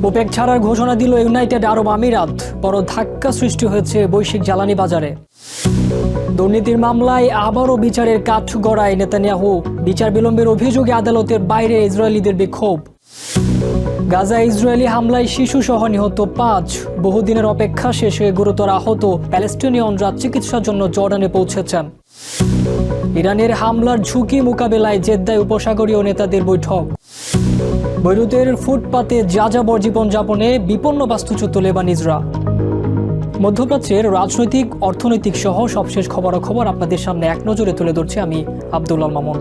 Opaque ছাড়ার ঘোষণা দিল ইউনাইটেড আরব আমিরাত। বড় ধাক্কা সৃষ্টি হয়েছে বৈশ্বিক জ্বালানি বাজারে। দুর্নীতির মামলায় আবারও বিচারের কাঠগড়ায় নেতানিয়াহু। বিচার বিলম্বের অভিযোগে আদালতের বাইরে ইসরায়েলিদের বিক্ষোভ। গাজায় ইসরায়েলি হামলায় শিশুসহ নিহত 5। বহুদিনের অপেক্ষা শেষে গুরুতর আহত প্যালেস্টিনিয়ানরা চিকিৎসার জন্য জর্ডানে পৌঁছেছেন। ইরানের হামলার ঝুঁকি মোকাবেলায় জেদ্দায় উপসাগরীয় নেতাদের বৈঠক। বৈরুতের ফুটপাতে যাযাবর জীবনযাপনে বিপন্ন বাস্তুচ্যুত লেবানিজরা। মধ্যপ্রাচ্যের রাজনৈতিক, অর্থনৈতিক সহ সবশেষ খবরাখবর আপনাদের সামনে এক নজরে তুলে ধরছি আমি আব্দুল মামুন।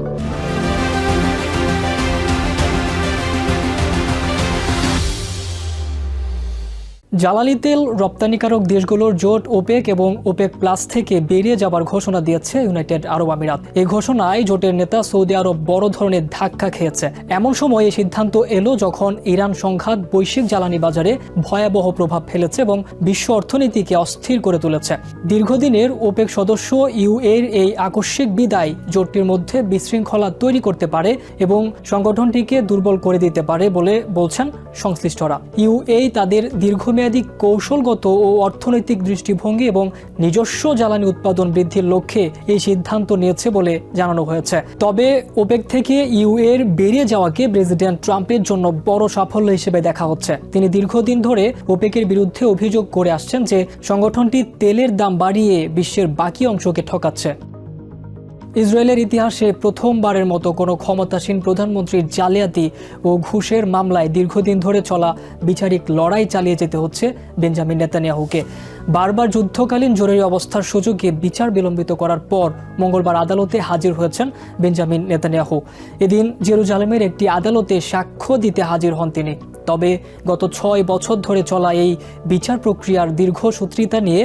জ্বালানি তেল রপ্তানিকারক দেশগুলোর জোট ওপেক এবং ওপেক প্লাস থেকে বেরিয়ে যাবার ঘোষণা দিয়েছে ইউনাইটেড আরব আমিরাত। এই ঘোষণায় জোটের নেতা সৌদি আরব বড় ধরনের ধাক্কা খেয়েছে। এমন সময় এই সিদ্ধান্ত এলো যখন ইরান সংঘাত বৈশ্বিক জ্বালানি বাজারে ভয়াবহ প্রভাব ফেলেছে এবং বিশ্ব অর্থনীতিকে অস্থির করে তুলেছে। দীর্ঘদিনের ওপেক সদস্য ইউএর এই আকস্মিক বিদায় জোটটির মধ্যে বিশৃঙ্খলা তৈরি করতে পারে এবং সংগঠনটিকে দুর্বল করে দিতে পারে বলে বলছেন সংশ্লিষ্টরা। ইউএ তাদের দীর্ঘমেয়াদী কৌশলগত ও অর্থনৈতিক দৃষ্টিভঙ্গি এবং নিজস্ব জ্বালানি উৎপাদন বৃদ্ধির লক্ষ্যে এই সিদ্ধান্ত নিয়েছে বলে জানানো হয়েছে। তবে ওপেক থেকে ইউএর বেরিয়ে যাওয়াকে প্রেসিডেন্ট ট্রাম্পের জন্য বড় সাফল্য হিসেবে দেখা হচ্ছে। তিনি দীর্ঘদিন ধরে ওপেকের বিরুদ্ধে অভিযোগ করে আসছেন যে সংগঠনটি তেলের দাম বাড়িয়ে বিশ্বের বাকি অংশকে ঠকাচ্ছে। ইসরায়েলের ইতিহাসে প্রথমবারের মতো কোনো ক্ষমতাসীন প্রধানমন্ত্রীর জালিয়াতি ও ঘুষের মামলায় দীর্ঘদিন ধরে চলা বিচারিক লড়াই চালিয়ে যেতে হচ্ছে বেঞ্জামিন নেতানিয়াহুকে। বারবার যুদ্ধকালীন জরুরি অবস্থার সুযোগে বিচার বিলম্বিত করার পর মঙ্গলবার আদালতে হাজির হয়েছেন বেঞ্জামিন নেতানিয়াহু। এদিন জেরুজালেমের একটি আদালতে সাক্ষ্য দিতে হাজির হন তিনি। তবে গত 6 বছর ধরে চলা এই বিচার প্রক্রিয়ার দীর্ঘসূত্রিতা নিয়ে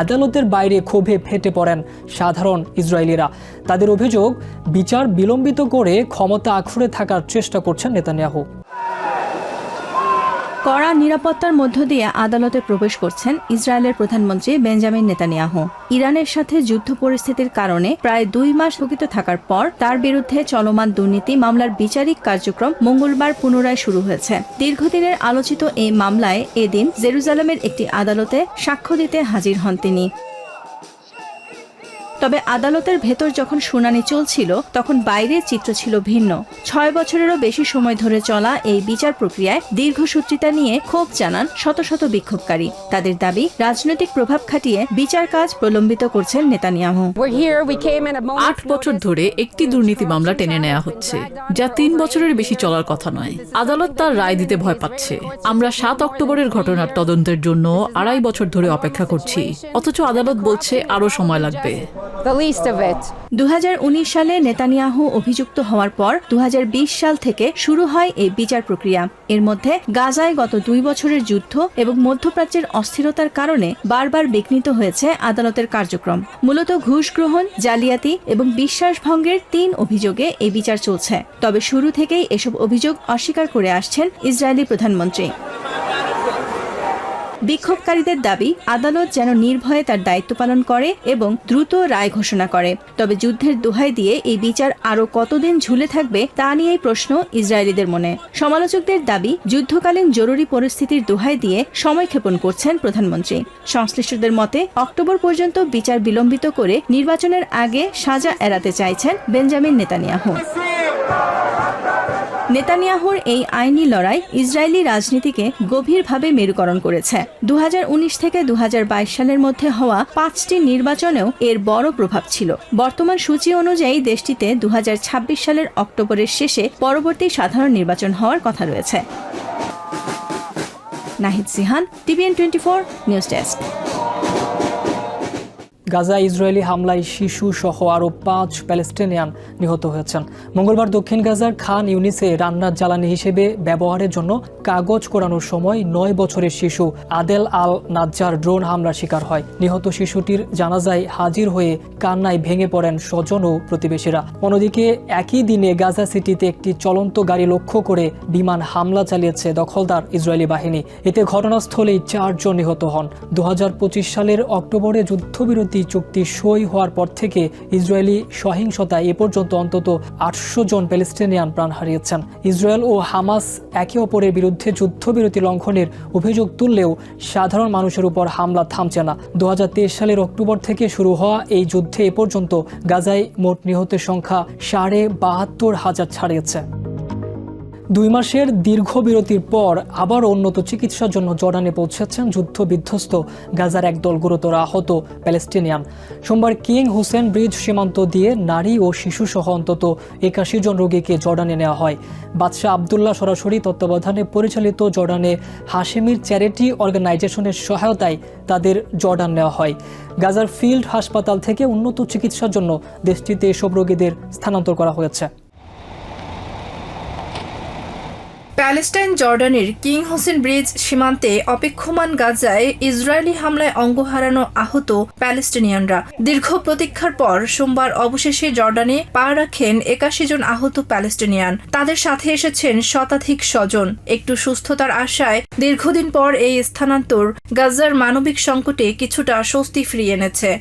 আদালতের বাইরে ক্ষোভে ফেটে পড়েন সাধারণ ইসরায়েলিরা। তাদের অভিযোগ, বিচার বিলম্বিত করে ক্ষমতা আঁকড়ে থাকার চেষ্টা করছেন নেতানিয়াহু। কড়া নিরাপত্তার মধ্য দিয়ে আদালতে প্রবেশ করছেন ইসরায়েলের প্রধানমন্ত্রী বেঞ্জামিন নেতানিয়াহু। ইরানের সাথে যুদ্ধ পরিস্থিতির কারণে প্রায় 2 মাস স্থগিত থাকার পর তার বিরুদ্ধে চলমান দুর্নীতি মামলার বিচারিক কার্যক্রম মঙ্গলবার পুনরায় শুরু হয়েছে। দীর্ঘদিনের আলোচিত এই মামলায় এদিন জেরুজালেমের একটি আদালতে সাক্ষ্য দিতে হাজির হন তিনি। তবে আদালতের ভেতর যখন শুনানি চলছিল তখন বাইরের চিত্র ছিল ভিন্ন। 6 বছরেরও বেশি সময় ধরে চলা এই বিচার প্রক্রিয়ায় দীর্ঘসূত্রিতা নিয়ে ক্ষোভ জানান শত শত বিক্ষোভকারী। তাদের দাবি, রাজনৈতিক প্রভাব খাটিয়ে বিচার কাজ প্রলম্বিত করছেন নেতানিয়াহু। 8 বছর ধরে একটি দুর্নীতি মামলা টেনে নেওয়া হচ্ছে, যা 3 বছরের বেশি চলার কথা নয়। আদালত তার রায় দিতে ভয় পাচ্ছে। আমরা 7 অক্টোবরের ঘটনার তদন্তের জন্য 2.5 বছর ধরে অপেক্ষা করছি, অথচ আদালত বলছে আরও সময় লাগবে। 2019 সালে নেতানিয়াহু অভিযুক্ত হওয়ার পর 2020 সাল থেকে শুরু হয় এই বিচার প্রক্রিয়া। এর মধ্যে গাজায় গত 2 বছরের যুদ্ধ এবং মধ্যপ্রাচ্যের অস্থিরতার কারণে বারবার বিঘ্নিত হয়েছে আদালতের কার্যক্রম। মূলত ঘুষ গ্রহণ, জালিয়াতি এবং বিশ্বাসভঙ্গের 3 অভিযোগে এই বিচার চলছে। তবে শুরু থেকেই এসব অভিযোগ অস্বীকার করে আসছেন ইসরায়েলি প্রধানমন্ত্রী। বিক্ষোভকারীদের দাবি, আদালত যেন নির্ভয়ে তার দায়িত্ব পালন করে এবং দ্রুত রায় ঘোষণা করে। তবে যুদ্ধের দোহাই দিয়ে এই বিচার আরও কতদিন ঝুলে থাকবে তা নিয়েই প্রশ্ন ইসরায়েলিদের মনে। সমালোচকদের দাবি, যুদ্ধকালীন জরুরি পরিস্থিতির দোহাই দিয়ে সময়ক্ষেপণ করছেন প্রধানমন্ত্রী। সংশ্লিষ্টদের মতে অক্টোবর পর্যন্ত বিচার বিলম্বিত করে নির্বাচনের আগে সাজা এড়াতে চাইছেন বেঞ্জামিন নেতানিয়াহু। নেতানিয়াহুর এই আইনি লড়াই ইসরায়েলি রাজনীতিকে গভীরভাবে মেরুকরণ করেছে। 2019 থেকে 2022 সালের মধ্যে হওয়া 5টি নির্বাচনেও এর বড় প্রভাব ছিল। বর্তমান সূচি অনুযায়ী দেশটিতে 2026 সালের অক্টোবরের শেষে পরবর্তী সাধারণ নির্বাচন হওয়ার কথা রয়েছে। Nahid Sihan, TVN 24 news desk. Gaza Israeli হামলায় শিশু সহ আরও 5 প্যালেস্টিনিয়ান নিহত হয়েছেন। মঙ্গলবার দক্ষিণ গাজার খান ইউনিসে রান্নার জ্বালানি হিসেবে ব্যবহারের জন্য কাগজ কোরানোর সময় 9 বছরের শিশু আদেল আল নাজ্জার ড্রোন হামলার শিকার হয়। নিহত শিশুটির জানাজায় হাজির হয়ে কান্নায় ভেঙে পড়েন স্বজন ও প্রতিবেশীরা। অন্যদিকে একই দিনে গাজা সিটিতে একটি চলন্ত গাড়ি লক্ষ্য করে বিমান হামলা চালিয়েছে দখলদার ইসরায়েলি বাহিনী। এতে ঘটনাস্থলেই 4 জন নিহত হন। 2025 সালের অক্টোবরে যুদ্ধবিরতি চুক্তি সই হওয়ার পর থেকে ইসরায়েলি সহিংসতায় এ পর্যন্ত অন্তত 800 জন প্যালেস্টিনিয়ান প্রাণ হারিয়েছেন। ইসরায়েল ও হামাস একে অপরের বিরুদ্ধে যুদ্ধবিরতি লঙ্ঘনের অভিযোগ তুললেও সাধারণ মানুষের উপর হামলা থামছে না। 2023 সালের অক্টোবর থেকে শুরু হওয়া এই যুদ্ধে এ পর্যন্ত গাজায় মোট নিহতের সংখ্যা 72,500 ছাড়িয়েছে। 2 মাসের দীর্ঘ বিরতির পর আবার উন্নত চিকিৎসার জন্য জর্ডানে পৌঁছেছেন যুদ্ধবিধ্বস্ত গাজার একদল গুরুতর আহত প্যালেস্টিনিয়ান। সোমবার কিং হুসেন ব্রিজ সীমান্ত দিয়ে নারী ও শিশুসহ অন্তত 81 জন রোগীকে জর্ডানে নেওয়া হয়। বাদশাহ আবদুল্লাহ সরাসরি তত্ত্বাবধানে পরিচালিত জর্ডানে হাশেমির চ্যারিটি অর্গানাইজেশনের সহায়তায় তাদের জর্ডান নেওয়া হয়। গাজার ফিল্ড হাসপাতাল থেকে উন্নত চিকিৎসার জন্য দেশটিতে এসব রোগীদের স্থানান্তর করা হয়েছে। প্যালেস্টাইন জর্ডানের কিং হোসেন ব্রিজ সীমান্তে অপেক্ষমান গাজায় ইসরায়েলি হামলায় অঙ্গ হারানো আহত প্যালেস্টিনিয়ানরা দীর্ঘ প্রতীক্ষার পর সোমবার অবশেষে জর্ডানে পা রাখেন 81 জন আহত প্যালেস্টিনিয়ান। তাদের সাথে এসেছেন শতাধিক স্বজন। একটু সুস্থতার আশায় দীর্ঘদিন পর এই স্থানান্তর গাজার মানবিক সংকটে কিছুটা স্বস্তি ফিরিয়ে এনেছে।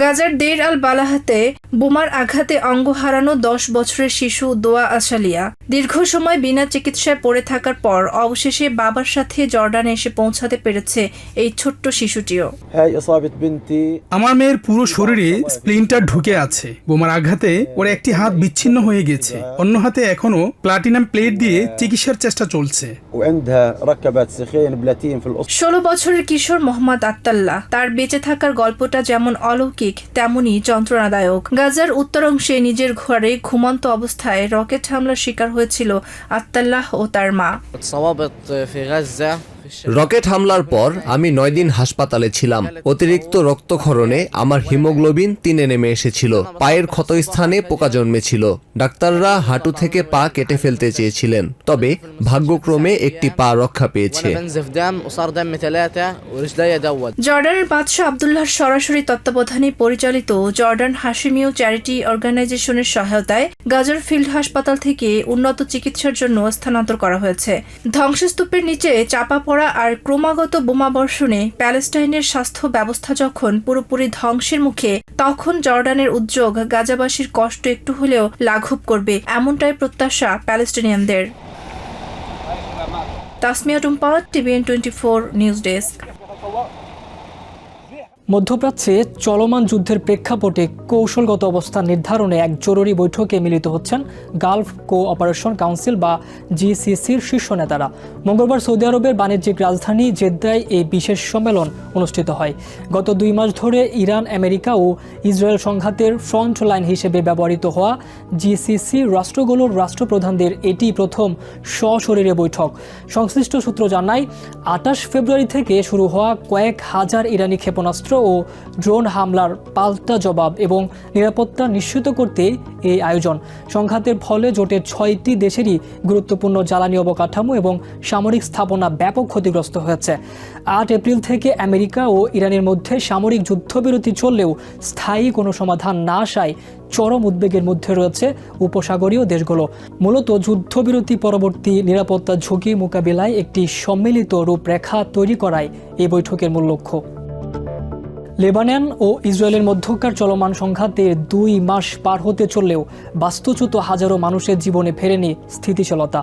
গাজার দের আল বালাহাতে বোমার আঘাতে অঙ্গ হারানো 10 বছরের শিশু দোয়া আশালিয়া দীর্ঘ সময় বিনা চিকিৎসায় পড়ে থাকার পর অবশেষে বাবার সাথে জর্ডানে এসে পৌঁছাতে পেরেছে এই ছোট্ট শিশুটিও। আমার মেয়ের পুরো শরীরে স্প্লিন্টার ঢুকে আছে। বোমার আঘাতে ওর একটি হাত বিচ্ছিন্ন হয়ে গেছে, অন্য হাতে এখনো প্লাটিনাম প্লেট দিয়ে চিকিৎসার চেষ্টা চলছে। 16 বছরের কিশোর মোহাম্মদ আত্তাল্লাহ, তার বেঁচে থাকার গল্পটা যেমন অলৌকিক তেমনি যন্ত্রণাদায়ক। গাজার উত্তর অংশে নিজের ঘরে ঘুমন্ত অবস্থায় রকেট হামলার শিকার হয়েছিল আত্তাল্লাহ ও তার মা। রকেট হামলার পর আমি 9 দিন হাসপাতালে ছিলাম। অতিরিক্ত রক্তক্ষরণে আমার হিমোগ্লোবিন 3-এ নেমে এসেছিল। পায়ের ক্ষতস্থানে পোকা জন্মেছিল। ডাক্তাররা হাঁটু থেকে পা কেটে ফেলতে চেয়েছিলেন, তবে ভাগ্যক্রমে একটি পা রক্ষা পেয়েছে। জর্ডানের বাদশাহ আবদুল্লাহর সরাসরি তত্ত্বাবধানে পরিচালিত জর্ডান হাশেমীয় চ্যারিটি অর্গানাইজেশনের সহায়তায় গাজার ফিল্ড হাসপাতাল থেকে উন্নত চিকিৎসার জন্য স্থানান্তর করা হয়েছে। ধ্বংসস্তূপের নিচে চাপা পড়া আর ক্রমাগত বোমাবর্ষণে প্যালেস্টাইনের স্বাস্থ্য ব্যবস্থা যখন পুরোপুরি ধ্বংসের মুখে, তখন জর্ডানের উদ্যোগ গাজাবাসীর কষ্ট একটু হলেও লাঘব করবে, এমনটাই প্রত্যাশা প্যালেস্টিনিয়ানদের। Tasmia Tumpa, TVN 24 news desk. মধ্যপ্রাচ্যে চলমান যুদ্ধের প্রেক্ষাপটে কৌশলগত অবস্থান নির্ধারণে এক জরুরি বৈঠকে মিলিত হচ্ছেন গালফ কোঅপারেশন কাউন্সিল বা GCCর শীর্ষ নেতারা। মঙ্গলবার সৌদি আরবের বাণিজ্যিক রাজধানী জেদ্দায় এই বিশেষ সম্মেলন অনুষ্ঠিত হয়। গত 2 মাস ধরে ইরান, আমেরিকা ও ইসরায়েল সংঘাতের ফ্রন্ট লাইন হিসেবে ব্যবহৃত হওয়া GCC রাষ্ট্রগুলোর রাষ্ট্রপ্রধানদের এটি প্রথম সশরীরে বৈঠক। সংশ্লিষ্ট সূত্র জানায়, 28 ফেব্রুয়ারি থেকে শুরু হওয়া কয়েক হাজার ইরানি ক্ষেপণাস্ত্র ও ড্রোন হামলার পাল্টা জবাব এবং নিরাপত্তা নিশ্চিত করতে এই আয়োজন। সংঘাতের ফলে জোটের 6টি দেশেরই গুরুত্বপূর্ণ জ্বালানি অবকাঠামো এবং সামরিক স্থাপনা ব্যাপক ক্ষতিগ্রস্ত হয়েছে। 8 এপ্রিল থেকে আমেরিকা ও ইরানের মধ্যে সামরিক যুদ্ধবিরতি চললেও স্থায়ী কোনো সমাধান না আসায় চরম উদ্বেগের মধ্যে রয়েছে উপসাগরীয় দেশগুলো। মূলত যুদ্ধবিরতি পরবর্তী নিরাপত্তা ঝুঁকি মোকাবিলায় একটি সম্মিলিত রূপরেখা তৈরি করাই এই বৈঠকের মূল লক্ষ্য। লেবানন ও ইসরায়েলের মধ্যকার চলমান সংঘাতে 2 মাস পার হতে চললেও বাস্তুচ্যুত হাজারো মানুষের জীবনে ফেরেনি স্থিতিশীলতা।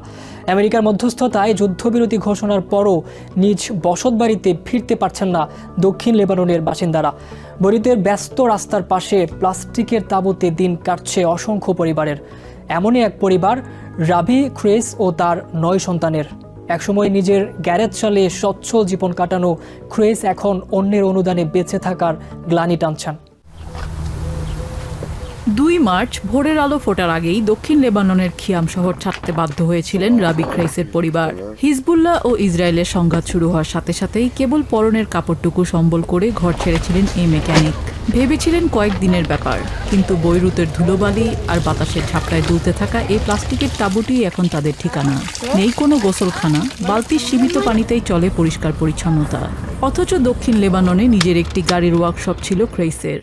আমেরিকার মধ্যস্থতায় যুদ্ধবিরতি ঘোষণার পরও নিজ বসতবাড়িতে ফিরতে পারছেন না দক্ষিণ লেবাননের বাসিন্দারা। বরিতের ব্যস্ত রাস্তার পাশে প্লাস্টিকের তাঁবুতে দিন কাটছে অসংখ্য পরিবারের। এমনই এক পরিবার রাবি ক্রেস ও তার 9 সন্তানের। একসময় নিজের গ্যারেজ চালে সচ্ছল জীবন কাটানো ক্রেস এখন অন্যের অনুদানে বেঁচে থাকার গ্লানি টানছেন। 2 মার্চ ভোরের আলো ফোটার আগেই দক্ষিণ লেবাননের খিয়াম শহর ছাড়তে বাধ্য হয়েছিলেন রাবি ক্রেসের পরিবার। হিজবুল্লাহ ও ইসরায়েলের সংঘাত শুরু হওয়ার সাথে সাথেই কেবল পরনের কাপড়টুকু সম্বল করে ঘর ছেড়েছিলেন এই মেকানিক। ভেবেছিলেন কয়েকদিনের ব্যাপার, কিন্তু বৈরুতের ধুলোবালি আর বাতাসের ঝাপটায় দুলতে থাকা এই প্লাস্টিকের তাঁবুটি এখন তাদের ঠিকানা। নেই কোনো গোসলখানা, বালতির সীমিত পানিতেই চলে পরিষ্কার পরিচ্ছন্নতা। অথচ দক্ষিণ লেবাননে নিজের একটি গাড়ির ওয়ার্কশপ ছিল ক্রেসের।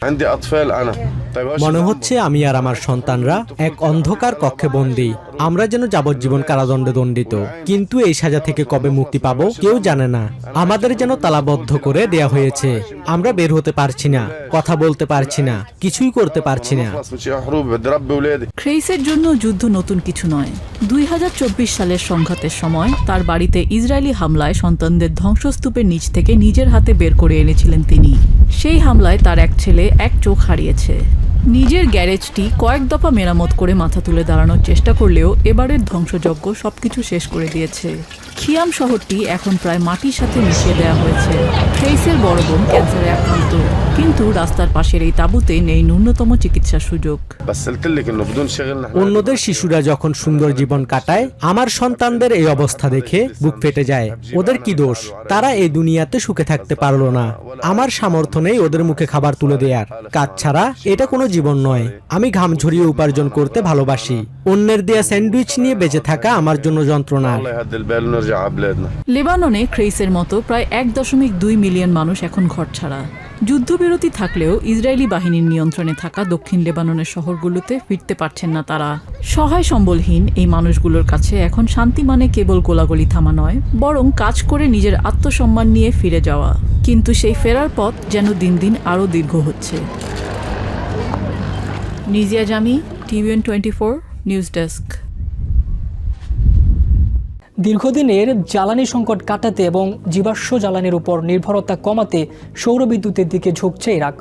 মনে হচ্ছে আমি আর আমার সন্তানরা এক অন্ধকার কক্ষে বন্দী। আমরা যেন যাবজ্জীবন কারাদণ্ডে দণ্ডিত, কিন্তু এই সাজা থেকে কবে মুক্তি পাবো কেউ জানে না। আমাদের যেন তালাবদ্ধ করে দেয়া হয়েছে, আমরা বের হতে পারছি না, কথা বলতে পারছি না, কিছুই করতে পারছি না। ক্রেইসের জন্য যুদ্ধ নতুন কিছু নয়। 2024 সালের সংঘাতের সময় তার বাড়িতে ইসরায়েলি হামলায় সন্তানদের ধ্বংসস্তূপের নিচ থেকে নিজের হাতে বের করে এনেছিলেন তিনি। সেই হামলায় তার এক ছেলে এক চোখ হারিয়েছে। নিজের গ্যারেজটি কয়েক দফা মেরামত করে মাথা তুলে দাঁড়ানোর চেষ্টা করলেও এবারের ধ্বংসযজ্ঞ সবকিছু শেষ করে দিয়েছে। খিয়াম শহরটি এখন প্রায় মাটির সাথে মিশিয়ে দেওয়া হয়েছে। ক্রেইসের বড় বোন ক্যান্সারে আক্রান্ত, কিন্তু রাস্তার পাশের এই তাঁবুতে নেই ন্যূনতম চিকিৎসার সুযোগ। অন্যদের শিশুরা যখন সুন্দর জীবন কাটায়, আমার সন্তানদের এই অবস্থা দেখে বুক ফেটে যায়। ওদের কি দোষ? তারা এই দুনিয়াতে সুখে থাকতে পারলো না। আমার সামর্থ্য নেই ওদের মুখে খাবার তুলে দেওয়ার। কাজ ছাড়া এটা কোনো জীবন নয়। আমি ঘাম ঝরিয়ে উপার্জন করতে ভালোবাসি। অন্যের দেয়া স্যান্ডউইচ নিয়ে বেঁচে থাকা আমার জন্য যন্ত্রণা। লেবাননে ক্রেইসের মতো প্রায় 1.2 মিলিয়ন মানুষ এখন ঘরছাড়া। যুদ্ধবিরতি থাকলেও ইসরায়েলি বাহিনীর নিয়ন্ত্রণে থাকা দক্ষিণ লেবাননের শহরগুলোতে ফিরতে পারছেন না তারা। সহায় সম্বলহীন এই মানুষগুলোর কাছে এখন শান্তি মানে কেবল গোলাগুলি থামা নয়, বরং কাজ করে নিজের আত্মসম্মান নিয়ে ফিরে যাওয়া। কিন্তু সেই ফেরার পথ যেন দিন দিন আরও দীর্ঘ হচ্ছে। নিজিয়া জামি, TVN 24 নিউজ ডেস্ক। দীর্ঘদিনের জ্বালানি সংকট কাটাতে এবং জীবাশ্ম জ্বালানির উপর নির্ভরতা কমাতে সৌরবিদ্যুতের দিকে ঝুঁকছে ইরাক।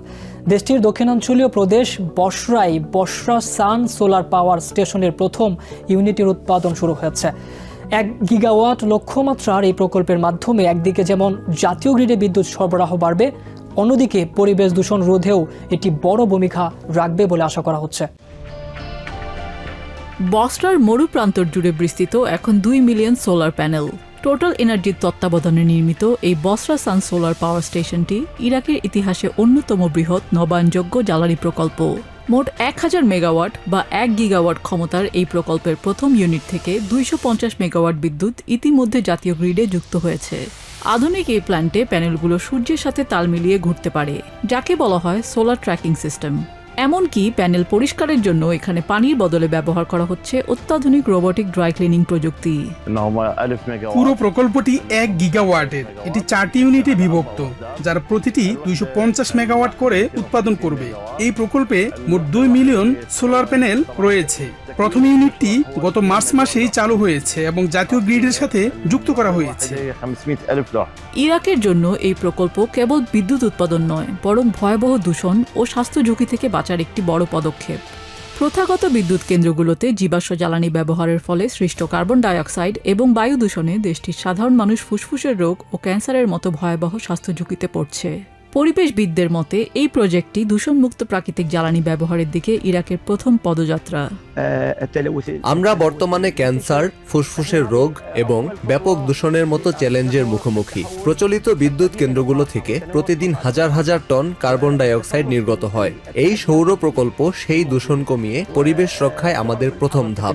দেশটির দক্ষিণাঞ্চলীয় প্রদেশ বসরায় বসরা সান সোলার পাওয়ার স্টেশনের প্রথম ইউনিটের উৎপাদন শুরু হয়েছে। 1 গিগাওয়াট লক্ষ্যমাত্রার এই প্রকল্পের মাধ্যমে একদিকে যেমন জাতীয় গ্রিডে বিদ্যুৎ সরবরাহ বাড়বে, অন্যদিকে পরিবেশ দূষণ রোধেও এটি বড় ভূমিকা রাখবে বলে আশা করা হচ্ছে। বসরার মরু প্রান্তর জুড়ে বিস্তৃত এখন 2 মিলিয়ন সোলার প্যানেল। টোটাল এনার্জির তত্ত্বাবধানে নির্মিত এই বসরা সান সোলার পাওয়ার স্টেশনটি ইরাকের ইতিহাসে অন্যতম বৃহৎ নবায়নযোগ্য জ্বালানি প্রকল্প। মোট 1000 মেগাওয়াট বা 1 গিগাওয়াট ক্ষমতার এই প্রকল্পের প্রথম ইউনিট থেকে 250 মেগাওয়াট বিদ্যুৎ ইতিমধ্যে জাতীয় গ্রিডে যুক্ত হয়েছে। আধুনিক এই প্ল্যান্টে প্যানেলগুলো সূর্যের সাথে তাল মিলিয়ে ঘুরতে পারে, যাকে বলা হয় সোলার ট্র্যাকিং সিস্টেম। এমনকি প্যানেল পরিষ্কারের জন্য এখানে পানির বদলে ব্যবহার করা হচ্ছে অত্যাধুনিক রোবোটিক ড্রাই ক্লিনিং প্রযুক্তি। পুরো প্রকল্পটি 1 গিগাওয়াটের। এটি 4টি ইউনিটে বিভক্ত, যার প্রতিটি 250 মেগাওয়াট করে উৎপাদন করবে। এই প্রকল্পে মোট 2 মিলিয়ন সোলার প্যানেল রয়েছে। প্রথম ইউনিটটি গত মার্চ মাসেই চালু হয়েছে এবং জাতীয় গ্রিডের সাথে যুক্ত করা হয়েছে। ইরাকের জন্য এই প্রকল্প কেবল বিদ্যুৎ উৎপাদন নয়, বরং ভয়াবহ দূষণ ও স্বাস্থ্য ঝুঁকি থেকে বাঁচার একটি বড় পদক্ষেপ। প্রথাগত বিদ্যুৎ কেন্দ্রগুলোতে জীবাশ্ম জ্বালানি ব্যবহারের ফলে সৃষ্ট কার্বন ডাইঅক্সাইড এবং বায়ু দূষণে দেশটির সাধারণ মানুষ ফুসফুসের রোগ ও ক্যান্সারের মতো ভয়াবহ স্বাস্থ্য ঝুঁকিতে পড়ছে। পরিবেশবিদদের মতে এই প্রজেক্টটি দূষণমুক্ত প্রাকৃতিক জ্বালানি ব্যবহারের দিকে ইরাকের প্রথম পদযাত্রা। আমরা বর্তমানে ক্যান্সার, ফুসফুসের রোগ এবং ব্যাপক দূষণের মতো চ্যালেঞ্জের মুখোমুখি। প্রচলিত বিদ্যুৎ কেন্দ্রগুলো থেকে প্রতিদিন হাজার হাজার টন কার্বন ডাইঅক্সাইড নির্গত হয়। এই সৌর প্রকল্প সেই দূষণ কমিয়ে পরিবেশ রক্ষায় আমাদের প্রথম ধাপ।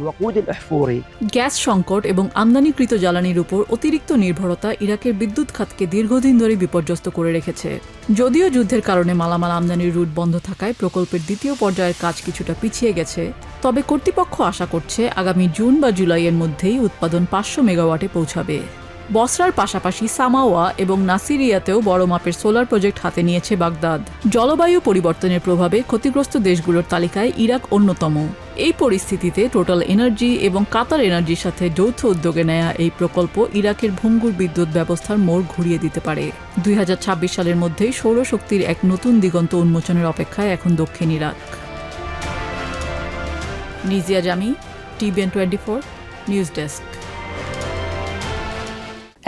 গ্যাস সংকট এবং আমদানিকৃত জ্বালানির উপর অতিরিক্ত নির্ভরতা ইরাকের বিদ্যুৎ খাতকে দীর্ঘদিন ধরে বিপর্যস্ত করে রেখেছে। যদিও যুদ্ধের কারণে মালামাল আমদানির রুট বন্ধ থাকায় প্রকল্পের দ্বিতীয় পর্যায়ের কাজ কিছুটা পিছিয়ে গেছে, তবে কর্তৃপক্ষ আশা করছে আগামী জুন বা জুলাইয়ের মধ্যেই উৎপাদন 500 মেগাওয়াটে পৌঁছাবে। বসরার পাশাপাশি সামাওয়া এবং নাসিরিয়াতেও বড় মাপের সোলার প্রজেক্ট হাতে নিয়েছে বাগদাদ। জলবায়ু পরিবর্তনের প্রভাবে ক্ষতিগ্রস্ত দেশগুলোর তালিকায় ইরাক অন্যতম। এই পরিস্থিতিতে টোটাল এনার্জি এবং কাতার এনার্জির সাথে যৌথ উদ্যোগে নেয়া এই প্রকল্প ইরাকের ভঙ্গুর বিদ্যুৎ ব্যবস্থার মোড় ঘুরিয়ে দিতে পারে। 2026 সালের মধ্যেই সৌরশক্তির এক নতুন দিগন্ত উন্মোচনের অপেক্ষায় এখন দক্ষিণ ইরাক। নিজিয়া জামি, TVN 24 নিউজ ডেস্ক।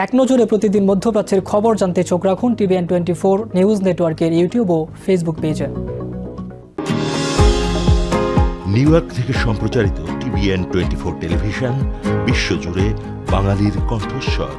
এক নজরে প্রতিদিন মধ্যপ্রাচ্যের খবর জানতে চোখ রাখুন TVN 24 নিউজ নেটওয়ার্কের ইউটিউব ও ফেসবুক পেজে। নিউ ইয়র্ক থেকে সম্প্রচারিত TVN 24 টেলিভিশন বিশ্বজুড়ে বাঙালির কণ্ঠস্বর।